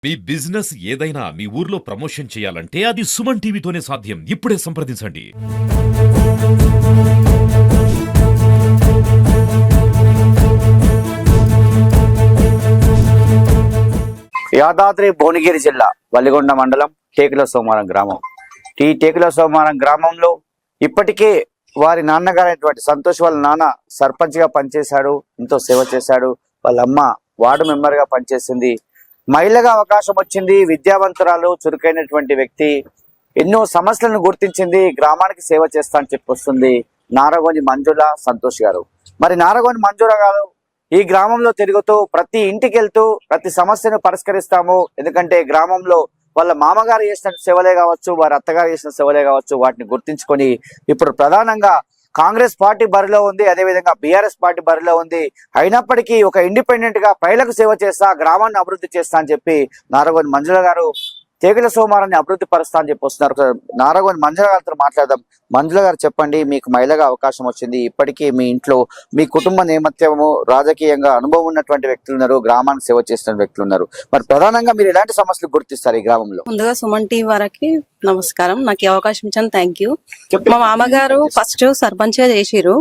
మీ business ఏదైనా మీ ఊర్లో promotion చేయాలంటే అది సుమన్ టీవీతోనే సాధ్యం. ఇప్పుడే సంప్రదించండి. యాదాద్రి భువనగిరి జిల్లా వల్లిగొండ మండలం టేకుల సోమవారం గ్రామం. ఈ టేకుల సోమవారం గ్రామంలో ఇప్పటికే వారి నాన్నగారైనటువంటి సంతోష్ వాళ్ళ నాన్న సర్పంచ్ గా పనిచేశాడు, ఎంతో సేవ చేశాడు. వాళ్ళ అమ్మ వార్డు మెంబర్ గా పనిచేసింది. మహిళగా అవకాశం వచ్చింది. విద్యావంతురాలు, చురుకైనటువంటి వ్యక్తి, ఎన్నో సమస్యలను గుర్తించింది. గ్రామానికి సేవ చేస్తా అని చెప్పొస్తుంది నారగోని మంజుల సంతోష్ గారు. మరి నారగోని మంజుల గారు ఈ గ్రామంలో తిరుగుతూ ప్రతి ఇంటికి వెళ్తూ ప్రతి సమస్యను పరిష్కరిస్తాము. ఎందుకంటే గ్రామంలో వాళ్ళ మామగారు చేసిన సేవలే కావచ్చు, వారి అత్తగారు చేసిన సేవలే కావచ్చు, వాటిని గుర్తించుకొని ఇప్పుడు ప్రధానంగా కాంగ్రెస్ పార్టీ బరిలో ఉంది, అదేవిధంగా బీఆర్ఎస్ పార్టీ బరిలో ఉంది. అయినప్పటికీ ఒక ఇండిపెండెంట్ గా ప్రజలకు సేవ చేస్తా, గ్రామాన్ని అభివృద్ధి చేస్తా అని చెప్పి నారగోని మంజుల గారు టేకుల సోమవారాన్ని అభివృద్ధి పరుస్తా అని చెప్పి వస్తున్నారు. నారగోని మంజుల గారితో మాట్లాడదాం. మంజుల గారు చెప్పండి, మీకు మహిళగా అవకాశం వచ్చింది. ఇప్పటికీ మీ ఇంట్లో మీ కుటుంబ నేపథ్యము, రాజకీయంగా అనుభవం ఉన్నటువంటి వ్యక్తులు ఉన్నారు, గ్రామానికి సేవ చేస్తున్న వ్యక్తులు ఉన్నారు. మరి ప్రధానంగా మీరు ఎలాంటి సమస్యలు గుర్తిస్తారు ఈ గ్రామంలో? ముందుగా సుమన్ టీవీ వారికి నమస్కారం. నాకు ఈ అవకాశం ఇచ్చాను, థ్యాంక్ యూ. మా మామగారు ఫస్ట్ సర్పంచ్ గా చేసిరు.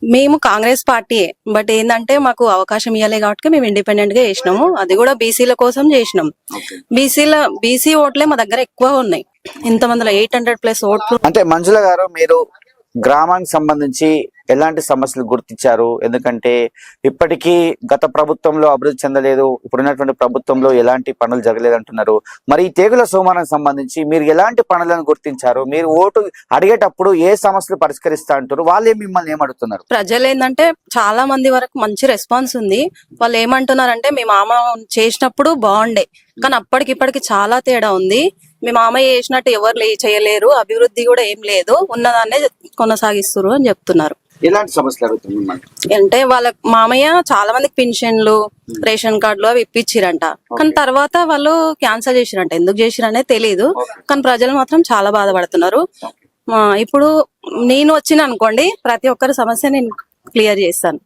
మేము కాంగ్రెస్ పార్టీ, బట్ ఏంటంటే మాకు అవకాశం ఇవ్వలే కాబట్టి మేము ఇండిపెండెంట్ గా చేసినాము. అది కూడా బీసీల కోసం చేసినాం. బీసీ ఓట్లే మా దగ్గర ఎక్కువ ఉన్నాయి. ఇంతమందిలో 800+ ఓట్లు. అంటే మంజుల గారు, మీరు గ్రామానికి సంబంధించి ఎలాంటి సమస్యలు గుర్తించారు? ఎందుకంటే ఇప్పటికీ గత ప్రభుత్వంలో అభివృద్ధి చెందలేదు, ఇప్పుడున్నటువంటి ప్రభుత్వంలో ఎలాంటి పనులు జరగలేదు అంటున్నారు. మరి ఈ టేకుల సోమవారానికి సంబంధించి మీరు ఎలాంటి పనులను గుర్తించారు? మీరు ఓటు అడిగేటప్పుడు ఏ సమస్యలు పరిష్కరిస్తా అంటారు? వాళ్ళే మిమ్మల్ని ఏమడుతున్నారు? ప్రజలు ఏంటంటే చాలా మంది వరకు మంచి రెస్పాన్స్ ఉంది. వాళ్ళు ఏమంటున్నారంటే మీ మామ చేసినప్పుడు బాగుండే, కానీ అప్పటికిప్పటికి చాలా తేడా ఉంది. మీ మామయ్య చేసినట్టు ఎవరు చేయలేరు, అభివృద్ధి కూడా ఏం లేదు, ఉన్నదాన్నే కొనసాగిస్తారు అని చెప్తున్నారు. ఎలాంటి సమస్యలు అడుగుతున్నారు అంటే వాళ్ళ మామయ్య చాలా మందికి పెన్షన్లు, రేషన్ కార్డులు అవి ఇప్పించిరంట, కానీ తర్వాత వాళ్ళు క్యాన్సిల్ చేసిరంట. ఎందుకు చేసిరనే తెలియదు, కానీ ప్రజలు మాత్రం చాలా బాధపడుతున్నారు. ఇప్పుడు నేను వచ్చిన అనుకోండి, ప్రతి ఒక్కరి సమస్య నేను క్లియర్ చేస్తాను.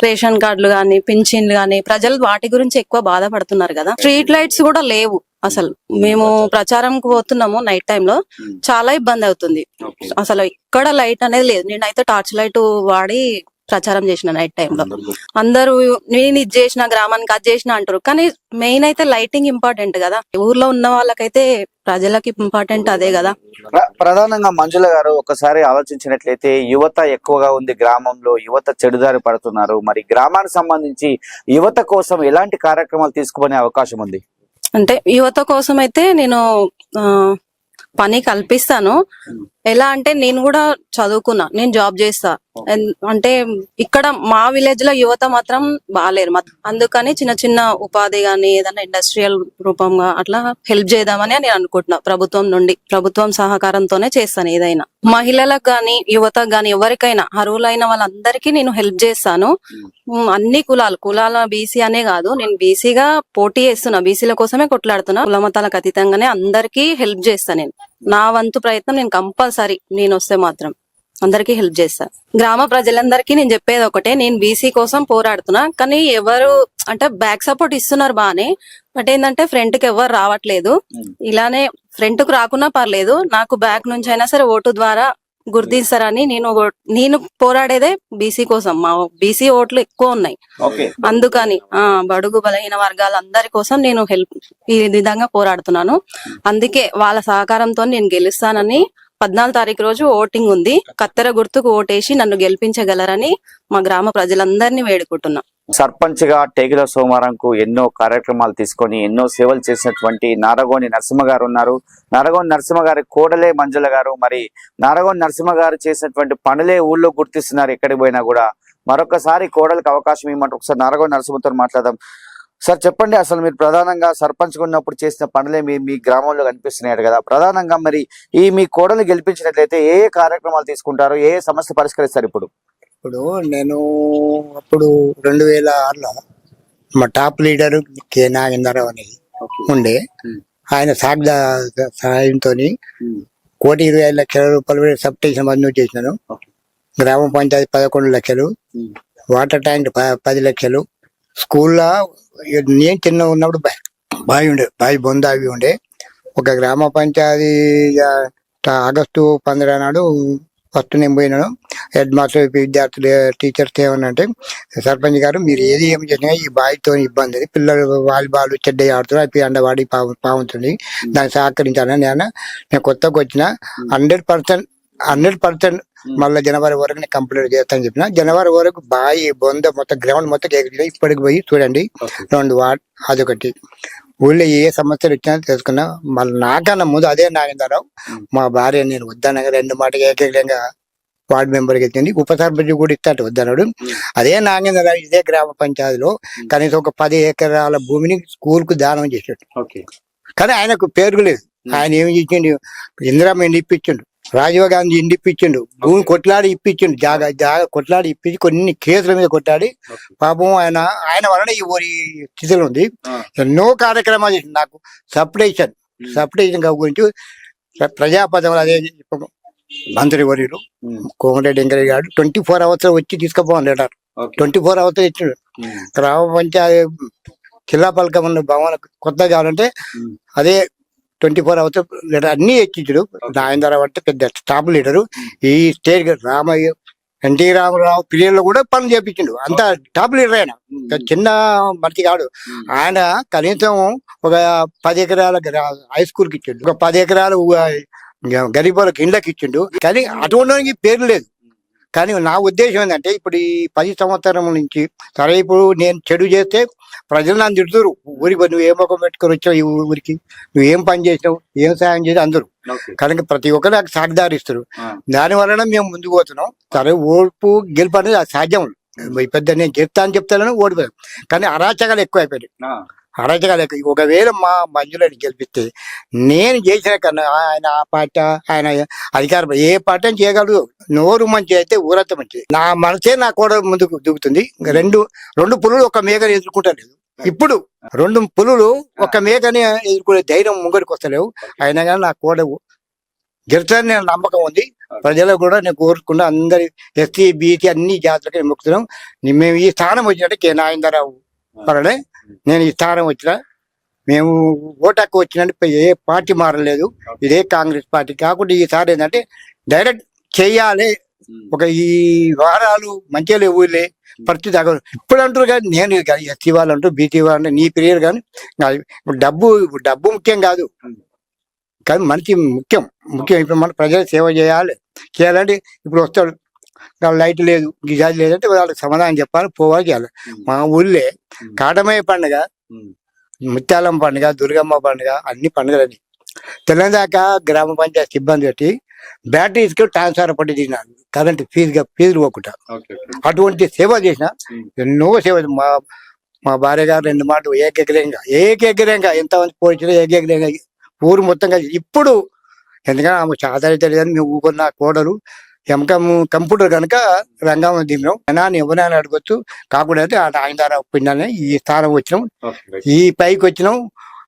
రేషన్ కార్డులు గానీ, పింఛన్లు గానీ, ప్రజలు వాటి గురించి ఎక్కువ బాధపడుతున్నారు కదా. స్ట్రీట్ లైట్స్ కూడా లేవు అసలు. మేము ప్రచారంకి పోతున్నాము నైట్ టైంలో, చాలా ఇబ్బంది అవుతుంది. అసలు ఇక్కడ లైట్ అనేది లేదు. నేనైతే టార్చ్ లైట్ వాడి ప్రచారం చేసిన నైట్ టైంలో. అందరూ నేను ఇది చేసిన, గ్రామానికి అది చేసిన అంటారు, కానీ మెయిన్ అయితే లైటింగ్ ఇంపార్టెంట్ కదా. ఊర్లో ఉన్న వాళ్ళకైతే ప్రజలకి ఇంపార్టెంట్ అదే కదా. ప్రధానంగా మంజుల గారు ఒకసారి ఆలోచించినట్లయితే యువత ఎక్కువగా ఉంది గ్రామంలో, యువత చెడుదారి పడుతున్నారు. మరి గ్రామానికి సంబంధించి యువత కోసం ఎలాంటి కార్యక్రమాలు తీసుకునే అవకాశం ఉంది? అంటే యువత కోసం అయితే నేను పని కల్పిస్తాను. ఎలా అంటే నేను కూడా చదువుకున్నా, నేను జాబ్ చేస్తా. అంటే ఇక్కడ మా విలేజ్ లో యువత మాత్రం బాగాలేరు. అందుకని చిన్న చిన్న ఉపాధి గానీ, ఏదైనా ఇండస్ట్రియల్ రూపంగా అట్లా హెల్ప్ చేద్దామని నేను అనుకుంటున్నా. ప్రభుత్వం సహకారంతోనే చేస్తాను ఏదైనా. మహిళలకు గాని, యువతకు గాని, ఎవరికైనా అర్హులైన వాళ్ళందరికీ నేను హెల్ప్ చేస్తాను. అన్ని కులాల బీసీ అనే కాదు, నేను బీసీగా పోటీ చేస్తున్నా, బీసీల కోసమే కొట్లాడుతున్నా. కుల మతాలకు అతీతంగానే అందరికీ హెల్ప్ చేస్తాను. నేను నా వంతు ప్రయత్నం నేను కంపల్సరీ, నేను వస్తే మాత్రం అందరికీ హెల్ప్ చేస్తా. గ్రామ ప్రజలందరికీ నేను చెప్పేది ఒకటే, నేను బీసీ కోసం పోరాడుతున్నా. కానీ ఎవరు అంటే బ్యాక్ సపోర్ట్ ఇస్తున్నారు బానే, బట్ ఏంటంటే ఫ్రంట్ కి ఎవరు రావట్లేదు. ఇలానే ఫ్రంట్ కు రాకున్నా పర్లేదు, నాకు బ్యాక్ నుంచి అయినా సరే ఓటు ద్వారా గుర్తిస్తారని నేను పోరాడేదే బీసీ కోసం. మా బీసీ ఓట్లు ఎక్కువ ఉన్నాయి, అందుకని బడుగు బలహీన వర్గాలందరి కోసం నేను ఈ విధంగా పోరాడుతున్నాను. అందుకే వాళ్ళ సహకారంతో నేను గెలుస్తానని 14 తారీఖు రోజు ఓటింగ్ ఉంది. కత్తెర గుర్తుకు ఓటేసి నన్ను గెలిపించగలరని మా గ్రామ ప్రజలందరినీ వేడుకుంటున్నా. సర్పంచ్ గా టేకుల సోమవారంకు ఎన్నో కార్యక్రమాలు తీసుకొని ఎన్నో సేవలు చేసినటువంటి నారగోని నరసింహ గారు ఉన్నారు. నారగోని నరసింహ గారి కోడలే మంజుల గారు. మరి నారగోని నరసింహ గారు చేసినటువంటి పనులే ఊళ్ళో గుర్తిస్తున్నారు ఎక్కడికి పోయినా కూడా. మరొకసారి కోడలకు అవకాశం ఇవ్వమంటే ఒకసారి నారగోని నరసింహతో మాట్లాడదాం. సార్ చెప్పండి, అసలు మీరు ప్రధానంగా సర్పంచ్ ఉన్నప్పుడు చేసిన పనులే మీ గ్రామంలో కనిపిస్తున్నాయి కదా. ప్రధానంగా మరి మీ కోడలు గెలిపించినట్లయితే ఏ కార్యక్రమాలు తీసుకుంటారు, ఏ సమస్య పరిష్కరిస్తారు? ఇప్పుడు నేను అప్పుడు 2006లో మా టాప్ లీడర్ కె నాగేంద్రరావు అని ఉండే, ఆయన సహాయంతో 1,25,00,000 రూపాయలు సబ్ స్టేషన్ మంజూరు చేసినాను. గ్రామ పంచాయతీ 11 లక్షలు, వాటర్ ట్యాంక్ 10 లక్షలు, స్కూల్లో నేను చిన్న ఉన్నప్పుడు బావి ఉండే, బావి బొంద అవి ఉండే. ఒక గ్రామ పంచాయతీ ఆగస్టు 15 నాడు ఫస్ట్ నేను పోయినాను. హెడ్ మాస్టర్ విద్యార్థులు టీచర్స్ ఏమన్నంటే, సర్పంచ్ గారు మీరు ఏమి చేసినా ఈ బావితో ఇబ్బంది, పిల్లలు వాలీబాల్ చెడ్డ ఆడుతున్నారు, అయిపోయి అండవాడి పావుతుంది, దాన్ని సహకరించాలని నేను కొత్తగా వచ్చిన 100% మళ్ళీ జనవరి వరకు నేను కంప్లీట్ చేస్తాను చెప్పిన. జనవరి వరకు బావి బొంద మొత్తం గ్రౌండ్ మొత్తం ఎగిరి ఇప్పటికి పోయి చూడండి 2 వార్డ్. అదొకటి. ఊళ్ళో ఏ సమస్యలు వచ్చినా తెలుసుకున్నా. మళ్ళీ నాకన్నా ముందు అదే నాగేంద్రరావు మా భార్య నేను వద్దనగా 2 మాటకి ఏకైకంగా వార్డు మెంబర్కి ఇచ్చింది. ఉప సర్పంచ్ కూడా ఇస్తాడు వద్దన్నాడు. అదే నాగేంద్రరావు ఇదే గ్రామ పంచాయతీలో కనీసం ఒక 10 ఎకరాల భూమిని స్కూల్ కు దానం చేసాడు. కానీ ఆయనకు పేరు లేదు. ఆయన ఏమి ఇచ్చిండు, ఇందిరామ్మ ఇండి ఇప్పించిండు, రాజీవ్ గాంధీ ఇండి ఇప్పించిండు, భూమి కొట్లాడి ఇప్పించిండు, జాగా కొట్లాడి ఇప్పించి కొన్ని కేసుల మీద కొట్లాడి పాపం ఆయన వలన ఈ ఊరి స్థితిలో ఉంది. ఎన్నో కార్యక్రమాలు చేసిండు. నాకు సపరేషన్ గురించి ప్రజాపదవులు అదే మంత్రి వర్యులు కోమటిరెడ్డి వెంకయ్య గారు 24 hours వచ్చి తీసుకుపోవాలి లెటర్. 24 hours ఇచ్చాడు. గ్రామ పంచాయతీ జిల్లా పలకం ఉన్న భవన్ కొత్తగా కావాలంటే అదే 24 hours లెటర్ అన్ని ఎక్కించాడు. నాగేంద్రరావు అంటే పెద్ద స్టాఫ్ లీడరు. ఈ స్టేట్ రామయ్య ఎన్టీ రామారావు పీరియడ్ లో కూడా పనులు చేపించిండు. అంత టాప్ లీడర్ ఆయన, చిన్న మనిషి కాదు ఆయన. కనీసం ఒక 10 ఎకరాల హై స్కూల్ కి ఇచ్చిండు, ఒక 10 ఎకరాలు గరీబులకు ఇండ్లకి ఇచ్చిండు. కానీ అటువంటి పేరు లేదు. కానీ నా ఉద్దేశం ఏంటంటే, ఇప్పుడు ఈ 10 సంవత్సరం నుంచి సరే ఇప్పుడు నేను చెడు చేస్తే ప్రజలు నన్ను తిడుతురు, ఊరికి నువ్వు ఏ ముఖం పెట్టుకొని వచ్చావు ఈ ఊరికి, నువ్వేం పని చేసినావు, ఏం సాయం చేసి అందరూ. కనుక ప్రతి ఒక్కరు నాకు సాక్షిదారిస్తారు. దాని వలన మేము ముందుకు పోతున్నాం. సరే ఓర్పు గెలుపు అనేది అది సాధ్యం. పెద్ద నేను చెప్తా అని చెప్తాను ఓడిపోయాను. కానీ అరాచకాలు ఎక్కువ అయిపోయాయి. అరాచకాలు ఎక్కువ. ఒకవేళ మా మంజులని గెలిపిస్తే నేను చేసిన కన్నా ఆయన ఆ పార్టీ ఆయన అధికారం ఏ పార్టీ అని చేయగలదు. నోరు మంచి అయితే ఊరంతా మంచిది. నా మనసే నా కూడా ముందుకు దిగుతుంది. రెండు పులులు ఒక మేకని ఎదుర్కొంటలేదు. ఇప్పుడు 2 పులులు ఒక మేకని ఎదుర్కొనే ధైర్యం ముంగడికి వస్తలేవు. అయినా కానీ నా కూడా గెలుస్తానని నేను నమ్మకం ఉంది. ప్రజలకు కూడా నేను కోరుకున్నా, అందరి ఎస్సీ బీసీ అన్ని జాతులకి మొక్కుతున్నాం. మేము ఈ స్థానం వచ్చినట్టు నాగేంద్రరావు పరడే నేను ఈ స్థానం వచ్చిన, మేము ఓటాకు వచ్చినట్టు ఏ పార్టీ మారలేదు. ఇదే కాంగ్రెస్ పార్టీ. కాకుండా ఈసారి ఏంటంటే డైరెక్ట్ చెయ్యాలి. ఒక ఈ వారాలు మంచిగా లేవు ఊళ్ళే పరిస్థితి తగ్గదు. ఇప్పుడు అంటారు కానీ నేను ఎస్సీ వాళ్ళు అంటారు, బీసీ వాళ్ళు అంటే నీ పీరియడ్ కానీ డబ్బు ముఖ్యం కాదు. కానీ మనిషి ముఖ్యం. ఇప్పుడు మన ప్రజలు సేవ చేయాలంటే ఇప్పుడు వస్తాడు, లైట్ లేదు, గిజాది లేదంటే వాళ్ళకి సమాధానం చెప్పాలి, పోవాలి, చేయాలి. మా ఊళ్ళే కాటమయ్య పండుగ, ముత్యాలమ్మ పండుగ, దుర్గమ్మ పండుగ అన్ని పండుగలని తెలంగాణ గ్రామ పంచాయతీ సిబ్బంది పెట్టి బ్యాటరీస్కి ట్రాన్స్ఫర్ పట్టి తీసినాను, కరెంట్ ఫీజులు పోకుండా. అటువంటి సేవ చేసిన, ఎన్నో సేవ. మా భార్య గారు 2 మాటలు ఏకగ్రంగా ఎంతమంది పోయించినా ఏకగ్రంగా ఊరు మొత్తం కలిసి. ఇప్పుడు ఎందుకంటే ఆమె చాదరి తెలియదని మేము ఊరుకున్న కోడలు కంప్యూటర్ కనుక రంగం దిగినాం. నాన్న ఎవరైనా అడగొచ్చు. కాకుండా అయితే నాగేంద్రరావు పిండాలని ఈ స్థానం వచ్చినాం, ఈ పైకి వచ్చినాం.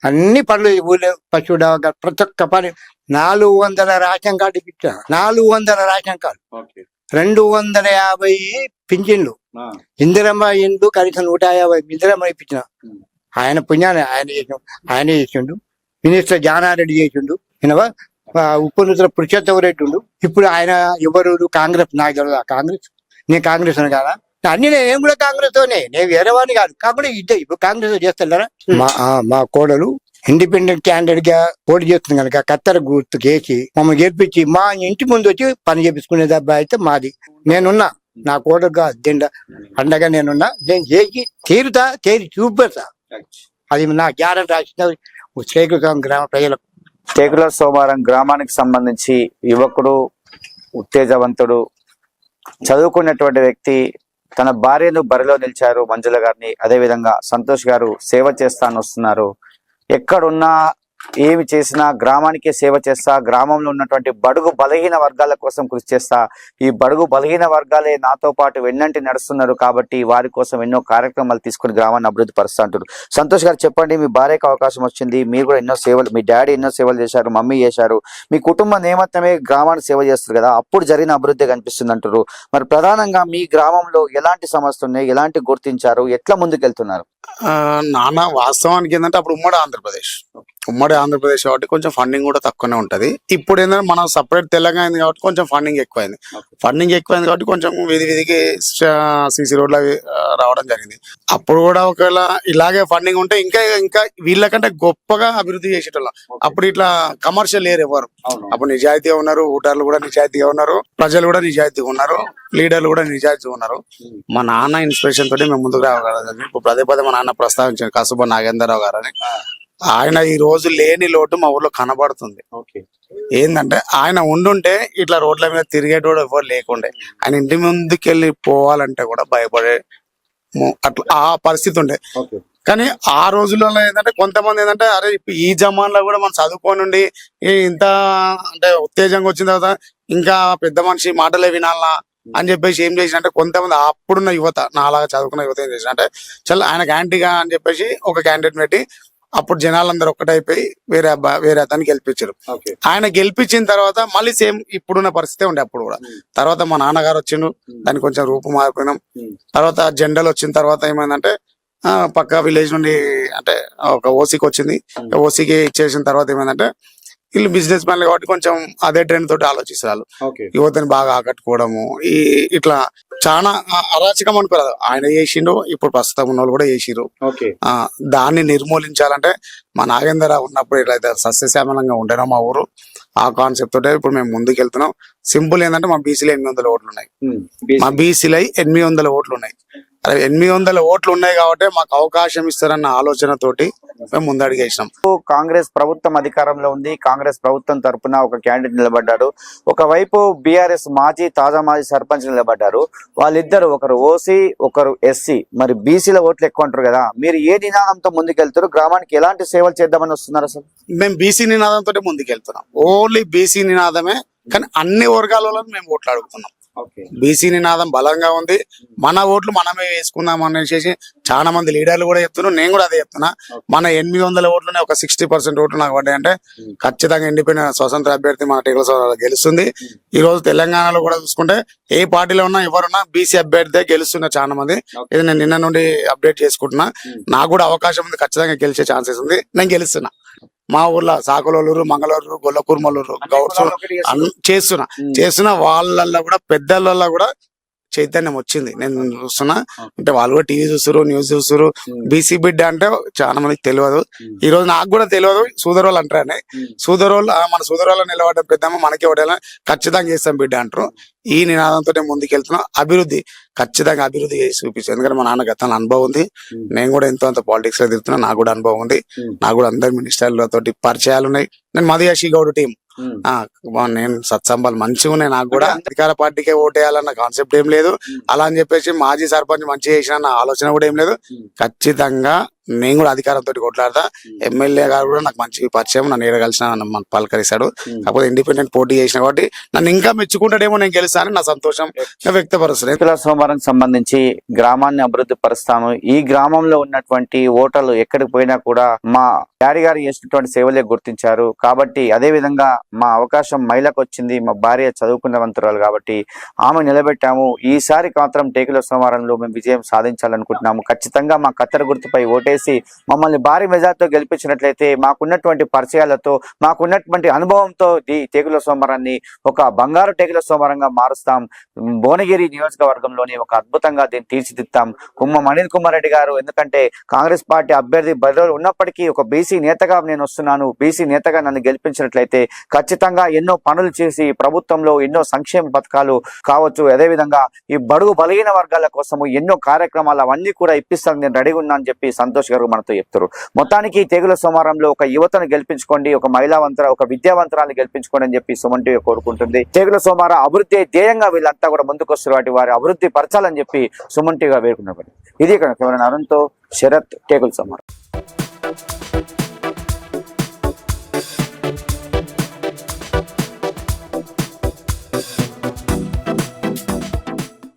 అన్ని పనులు ఊళ్ళో పశువు దవాఖాన ప్రతి ఒక్క పని. 400 రేషన్ కార్డు ఇప్పించా, 400 రేషన్ కార్డు, 250 పింఛన్లు, ఇందిరమ్మ ఇండ్లు కనీసం 150 ఇందిరమ్మ ఇప్పించిన. ఆయన పుణ్యాన్ని ఆయన చేసిండు. మినిస్టర్ జానారెడ్డి చేసిండు. వినవా ఉపనిధుల పురుషోత్తమ రెడ్డి ఉండు. ఇప్పుడు ఆయన ఎవరు కాంగ్రెస్ నాకు తెలియదు. కాంగ్రెస్ నేను కాంగ్రెస్ అని కాదా? అన్ని నేను కూడా కాంగ్రెస్ తోనే, నేను వేరే వాడిని కాదు. కాకుండా ఇప్పుడు కాంగ్రెస్ చేస్తారా? మా కోడలు ఇండిపెండెంట్ క్యాండిడేట్ గా పోటీ చేస్తుంది కనుక కత్తెర గుర్తు చేసి మమ్మల్ని గెలిపించి మా ఇంటి ముందు వచ్చి పని చేపించుకునే దెబ్బ అయితే మాది. నేనున్నా, నా కోడలుగా దిండ అండగా నేనున్నా. నేను చేసి చేసి చూపెడతా. అది నా గ్యారెంటీ రాసిన శ్రీకృష్ణ గ్రామ ప్రజలకు. టేకుల సోమవారం గ్రామానికి సంబంధించి యువకుడు, ఉత్తేజవంతుడు, చదువుకున్నటువంటి వ్యక్తి, తన భార్యను బరిలో నిలిచారు మంజుల గారిని. అదేవిధంగా సంతోష్ గారు సేవ చేస్తాను వస్తున్నారు. ఎక్కడున్నా ఏమి చేసినా గ్రామానికే సేవ చేస్తా, గ్రామంలో ఉన్నటువంటి బడుగు బలహీన వర్గాల కోసం కృషి చేస్తా. ఈ బడుగు బలహీన వర్గాలే నాతో పాటు వెన్నంటి నడుస్తున్నారు కాబట్టి వారి కోసం ఎన్నో కార్యక్రమాలు తీసుకుని గ్రామాన్ని అభివృద్ధి పరుస్తా అంటారు. సంతోష్ గారు చెప్పండి, మీ భార్యకు అవకాశం వచ్చింది, మీరు కూడా ఎన్నో సేవలు, మీ డాడీ ఎన్నో సేవలు చేశారు, మమ్మీ చేశారు, మీ కుటుంబ నేమత్తమే గ్రామానికి సేవ చేస్తారు కదా, అప్పుడు జరిగిన అభివృద్ధి కనిపిస్తుంది అంటారు. మరి ప్రధానంగా మీ గ్రామంలో ఎలాంటి సమస్యలు ఉన్నాయి, ఎలాంటి గుర్తించారు, ఎట్లా ముందుకెళ్తున్నారు? నాన్న వాస్తవానికి ఏంటంటే అప్పుడు ఉమ్మడి ఆంధ్రప్రదేశ్ కాబట్టి కొంచెం ఫండింగ్ కూడా తక్కువనే ఉంటది. ఇప్పుడు ఏంటంటే మనం సపరేట్ తెలంగాణ అయింది కాబట్టి కొంచెం ఫండింగ్ ఎక్కువైంది కాబట్టి కొంచెం వీధికి సీసీ రోడ్లు అవి రావడం జరిగింది. అప్పుడు కూడా ఒకవేళ ఇలాగే ఫండింగ్ ఉంటే ఇంకా వీళ్ళకంటే గొప్పగా అభివృద్ధి చేసేటోళ్ళం. అప్పుడు ఇట్లా కమర్షియల్ లేరు ఎవరు. అప్పుడు నిజాయితీగా ఉన్నారు, ఓటర్లు కూడా నిజాయితీగా ఉన్నారు, ప్రజలు కూడా నిజాయితీగా ఉన్నారు, లీడర్లు కూడా నిజాయితీగా ఉన్నారు. మా నాన్న ఇన్స్పిరేషన్ తోటి మేము ముందుకు రాగలదని ఇప్పుడు పదే పదే మా నాన్న ప్రస్తావించారు, కసుబ నాగేంద్రరావు గారని. ఆయన ఈ రోజు లేని లోటు మా ఊర్లో కనబడుతుంది. ఏంటంటే ఆయన ఉండుంటే ఇట్లా రోడ్ల మీద తిరిగేటోడు ఎవరు లేకుండే. ఆయన ఇంటి ముందుకెళ్ళి పోవాలంటే కూడా భయపడే అట్లా ఆ పరిస్థితి ఉండే. కానీ ఆ రోజులలో ఏంటంటే కొంతమంది ఏంటంటే అరే ఈ జమాన్లో కూడా మనం చదువుకొని ఉండి ఇంత అంటే ఉత్తేజంగా వచ్చిన తర్వాత ఇంకా పెద్ద మనిషి మాటలే వినాలా అని చెప్పేసి ఏం చేసినంటే కొంతమంది అప్పుడున్న యువత, నాలాగా చదువుకున్న యువత ఏం చేసినంటే చల్ ఆయనకు యాంటీగా అని చెప్పేసి ఒక క్యాండిడేట్ పెట్టి అప్పుడు జనాలందరూ ఒక్కటైపోయి వేరే అతన్ని గెలిపించారు. ఆయన గెలిపించిన తర్వాత మళ్ళీ సేమ్ ఇప్పుడున్న పరిస్థితి ఉండే అప్పుడు కూడా. తర్వాత మా నాన్నగారు వచ్చిండు, దానికి కొంచెం రూపు మారిపోయినాం. తర్వాత జెండాలు వచ్చిన తర్వాత ఏమైందంటే పక్క విలేజ్ నుండి అంటే ఒక ఓసీకి వచ్చింది. ఓసీకి ఇచ్చేసిన తర్వాత ఏమైందంటే వీళ్ళు బిజినెస్ మ్యాన్లు కాబట్టి కొంచెం అదే ట్రెండ్ తోటి ఆలోచిస్తారు. యువతని బాగా ఆకట్టుకోవడము ఇట్లా చాలా అరాచకం అనుకోరాదు. ఆయన చేసిండు, ఇప్పుడు ప్రస్తుతం ఉన్న వాళ్ళు కూడా చేసిరు. దాన్ని నిర్మూలించాలంటే మా నాగేంద్రరావు ఉన్నప్పుడు ఎట్లయితే సస్యశ్యామలంగా ఉండేనో మా ఊరు, ఆ కాన్సెప్ట్ తోటే ఇప్పుడు మేము ముందుకు వెళ్తున్నాం. సింపుల్ ఏంటంటే మా బీసీలో 800 ఓట్లు ఉన్నాయి. మా బీసీలో 800 ఓట్లు ఉన్నాయి. 800 ఓట్లు ఉన్నాయి కాబట్టి మాకు అవకాశం ఇస్తారన్న ఆలోచనతోటి మేము ముందడుగేసినాం. కాంగ్రెస్ ప్రభుత్వం అధికారంలో ఉంది. కాంగ్రెస్ ప్రభుత్వం తరఫున ఒక క్యాండిడేట్ నిలబడ్డాడు. ఒకవైపు బీఆర్ఎస్ తాజా మాజీ సర్పంచ్ నిలబడ్డారు. వాళ్ళిద్దరు, ఒకరు ఓసీ, ఒకరు ఎస్సీ. మరి బీసీల ఓట్లు ఎక్కువ అంటారు కదా, మీరు ఏ నినాదంతో ముందుకెళ్తారు? గ్రామానికి ఎలాంటి సేవలు చేద్దామని వస్తున్నారు? అసలు మేము బీసీ నినాదంతో ముందుకెళ్తున్నాం. ఓన్లీ బీసీ నినాదమే, కానీ అన్ని వర్గాలలో మేము ఓట్లు అడుగుతున్నాం. బీసీ నినాదం బలంగా ఉంది. మన ఓట్లు మనమే వేసుకుందాం అనేసి చాలా మంది లీడర్లు కూడా చెప్తున్నారు. నేను కూడా అదే చెప్తున్నా. మన 800 ఓట్లునే ఒక 60% ఓట్లు నాకు పడ్డాయి అంటే ఖచ్చితంగా ఇండిపెండెంట్ స్వతంత్ర అభ్యర్థి మన టీకల గెలుస్తుంది. ఈ రోజు తెలంగాణలో కూడా చూసుకుంటే ఏ పార్టీలో ఉన్నా ఎవరున్నా బీసీ అభ్యర్థి గెలుస్తున్నారు చాలా మంది. ఇది నేను నిన్న నుండి అప్డేట్ చేసుకుంటున్నా. నాకు కూడా అవకాశం ఉంది, ఖచ్చితంగా గెలిచే ఛాన్సెస్ ఉంది. నేను గెలుస్తున్నా. మా ఊర్లో సాకులూరు, మంగళూరు, గొల్లకుర్మలూరు, గౌడ్స్ చేస్తున్నా. వాళ్ళల్లో కూడా పెద్దల కూడా చైతన్యం వచ్చింది. నేను చూస్తున్నా. అంటే వాళ్ళు కూడా టీవీ చూస్తారు, న్యూస్ చూస్తారు. బీసీ బిడ్డ అంటే చాలా మందికి తెలియదు. ఈ రోజు నాకు కూడా తెలియదు. సూదరోళ్ళు అంటారని, సూదరోళ్ళు మన సూదరోళ్ళు నిలబడ్డ పెద్దమ్మ మనకి ఒకటేలా ఖచ్చితంగా చేస్తాం బిడ్డ అంటారు. ఈ నినాదంతో ముందుకెళ్తున్నాం. అభివృద్ధి ఖచ్చితంగా అభివృద్ధి చేసి చూపించాను. ఎందుకంటే మా నాన్న గతంలో అనుభవం ఉంది. నేను కూడా ఎంతో అంత పాలిటిక్స్ లో తిరుగుతున్నా. నాకు కూడా అనుభవం ఉంది. నాకు కూడా అందరి మినిస్టర్లతో పరిచయాలు ఉన్నాయి. నేను మధుయాషి గౌడ్ టీం, నేను సత్సంబాలు మంచిగా ఉన్నాయి. నాకు కూడా అధికార పార్టీకే ఓటేయాలన్న కాన్సెప్ట్ ఏం లేదు. అలా అని చెప్పేసి మాజీ సర్పంచ్ మంచిగా చేసిన ఆలోచన కూడా ఏం లేదు. ఖచ్చితంగా నేను కూడా అధికారంతో కొట్లాడతా. ఎమ్మెల్యే గారు కూడా నాకు మంచి పరిచయం, నన్ను ఏడగలిసిన నన్ను పలకరిస్తాడు. కాకపోతే ఇండిపెండెంట్ పోటీ చేసిన కాబట్టి నన్ను ఇంకా మెచ్చుకుంటాడేమో, నేను గెలుస్తానని నా సంతోషం వ్యక్తపరుస్తున్నాను. సోమవారం సంబంధించి గ్రామాన్ని అభివృద్ధి పరుస్తాము. ఈ గ్రామంలో ఉన్నటువంటి ఓటర్లు ఎక్కడికి పోయినా కూడా మా డాడీ గారు చేసినటువంటి సేవలే గుర్తించారు. కాబట్టి అదే విధంగా మా అవకాశం మహిళకు వచ్చింది. మా భార్య చదువుకున్నవంతురాలు కాబట్టి ఆమె నిలబెట్టాము. ఈసారి మాత్రం టేకుల సోమవారంలో మేము విజయం సాధించాలనుకుంటున్నాము. ఖచ్చితంగా మా కత్తెర గుర్తుపై ఓటేసి మమ్మల్ని భారీ మెజార్టీతో గెలిపించినట్లయితే మాకున్నటువంటి పరిచయాలతో, మాకున్నటువంటి అనుభవంతో ఈ టేకుల సోమవారాన్ని ఒక బంగారు టేకుల సోమవారంగా మారుస్తాం. భువనగిరి నియోజకవర్గంలోని ఒక అద్భుతంగా దీన్ని తీర్చిదిద్దాం. కుమ్మం అనిల్ కుమార్ రెడ్డి గారు, ఎందుకంటే కాంగ్రెస్ పార్టీ అభ్యర్థి బరిలో ఉన్నప్పటికీ ఒక బీసీ నేతగా నేను వస్తున్నాను. బీసీ నేతగా నన్ను గెలిపించినట్లయితే ఖచ్చితంగా ఎన్నో పనులు చేసి ప్రభుత్వంలో ఎన్నో సంక్షేమ పథకాలు కావచ్చు, అదేవిధంగా ఈ బడుగు బలహీన వర్గాల కోసము ఎన్నో కార్యక్రమాలు అవన్నీ కూడా ఇప్పిస్తాను, నేను రెడీగా ఉన్నా అని చెప్పి సంతోష్ గారు మనతో చెప్తారు. మొత్తానికి టేకుల సోమవారంలో ఒక యువతను గెలిపించుకోండి, ఒక ఒక విద్యావంతరాన్ని గెలిపించుకోండి అని చెప్పి సుమన్ టీవీ కోరుకుంటుంది. టేకుల సోమవారం అభివృద్ధి ధ్యేయంగా వీళ్ళంతా కూడా ముందుకు వస్తారు. వారి అభివృద్ధి పరచాలని చెప్పి సుమన్ టీవీగా వేడుకున్నారు. ఇది ఇక్కడ కెమెరా అరుణ్తో శరత్, టేకుల సోమవారం.